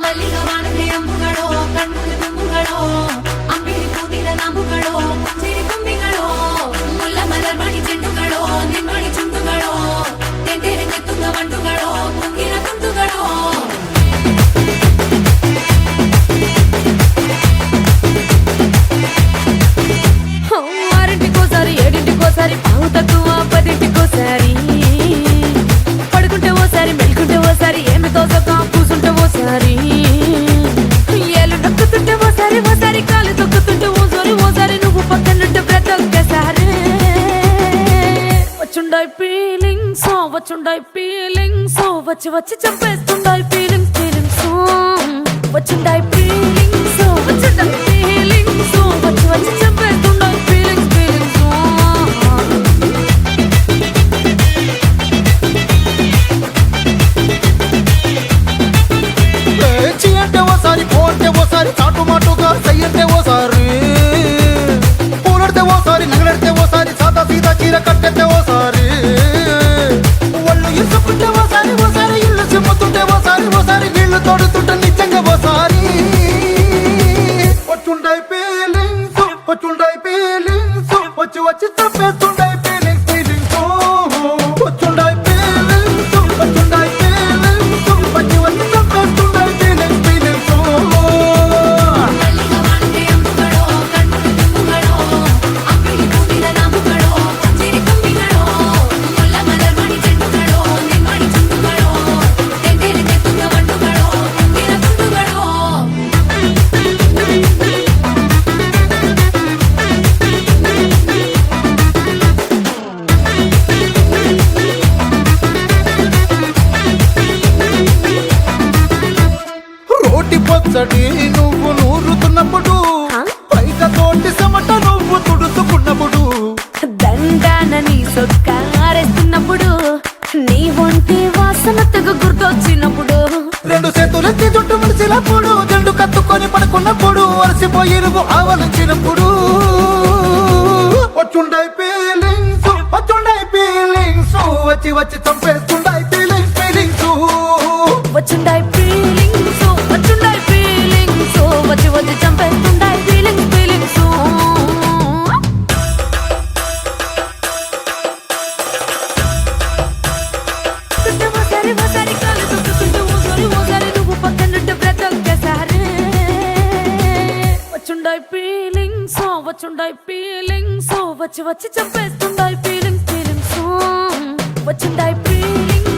ಮಲ್ಲಿಗ ವಾಣದೆ ಅಂಬುಗಳೋ ಕಣ್ಮುಲ ತುಂಬುಗಳೋ ಅಂಬಿಡಿ ಕೂದಿದ ನಂಬುಗಳೋ ಮುಂಜಿರಿ ತುಂಬಿಗಳೋ ಮುಲ್ಲ ಮಲರ್ ಮಣಿ ಚೆಂಡುಗಳೋ ನಿಮ್ಮಣಿ ಚುಂಡುಗಳೋ ತೆಂಟೆರೆ ತೆತ್ತುಂಗ ಬಂಡುಗಳೋ ಮುಂಗಿನ ತುಂಡುಗಳೋ ఆరింటికోసారి ఏడింటికోసారి పావు తక్కువ పదింటికోసారి పడుకుంటే ఓసారి మెలుకుంటే ఓసారి ఏమి తోసక కూసుంటే ఓసారి ఏళ్ళు నొక్కుతుంటే ఓసారి ఓసారి కాలు తొక్కుతుంటే ఓసారి ఓసారి నువ్వు పక్కనుంటే ప్రతి ఒక్కసారి వచ్చుండాయి ఫీలింగ్స్ వచ్చి వచ్చి చంపేస్తుండాయి ఫీలింగ్స్ వచ్చుండాయి ఫీలింగ్స్ వచ్చి వచ్చి చంపేస్తుండాయి ఫీలింగ్స్ అంటే ఓసారి పోతే ఓసారి చాటు మాటుగా సయ్యంటే ఓసారి పూలడితే ఓసారి నగలడితే ఓసారి సాదా సీదా చీర కట్టెత్తే ఓసారి ఒళ్ళు ఇసుకుంటే ఓసారి ఓసారి ఇల్లు సిమ్ముతుంటే ఓసారి ఓసారి నీళ్లు తోడుతుంటే నిజంగా ఓసారి వచ్చుండాయి ఫీలింగ్స్ వచ్చి వచ్చి తప్పేస్తుండాయి ఫీలింగ్స్ వచ్చుండాయి ఫీలింగ్స్ వచ్చి వచ్చి తప్పేస్తుండాయి ఫీలింగ్స్ ಮಲ್ಲಿಗ ವಾಣದೆ ಅಂಬುಗಳೋ ಕಣ್ಮುಲ ತುಂಬುಗಳೋ ಅಂಬಿಡಿ ಕೂದಿದ ನಂಬುಗಳೋ ಮುಂಜಿರಿ ತುಂಬಿಗಳೋ ಮುಲ್ಲ ಮಲರ್ ಮಣಿ ಚೆಂಡುಗಳೋ ನಿಮ್ಮಣಿ ಚುಂಡುಗಳೋ ತೆಂಟೆರೆ ತೆತ್ತುಂಗ ಬಂಡುಗಳೋ ಮುಂಗಿನ ತುಂಡುಗಳೋ రోటి పచ్చడి నువ్వు నూరుతున్నప్పుడు పైక తోటి సమట నువ్వు తుడుచుకున్నప్పుడు దండాన నీ సొక్కారేస్తున్నప్పుడు నీ ఒంటి వాసన తెగ గుర్తొచ్చినప్పుడు రెండు చేతులెత్తి జుట్టు ముడిచినప్పుడు జండు కత్తుకొని పడుకున్నప్పుడు అలసిపోయి నువ్వు ఆవలించినప్పుడు వచ్చుండాయి ఫీలింగ్స్ వచ్చి వచ్చి చంపేస్తుండాయి ఫీలింగ్స్ వచ్చుండాయి ఫీలింగ్స్ వచ్చి వచ్చి చంపేస్తుండాయి ఫీలింగ్స్ ఓసారి ఓసారి కాలు తొక్కుతుంటే ఓసారి ఓసారి నువ్వు పక్కనుంటే ప్రతి ఒక్కసారి వచ్చుండాయి ఫీలింగ్స్ వచ్చి వచ్చి చంపేస్తుండాయి ఫీలింగ్స్ వచ్చుండాయి ఫీలింగ్స్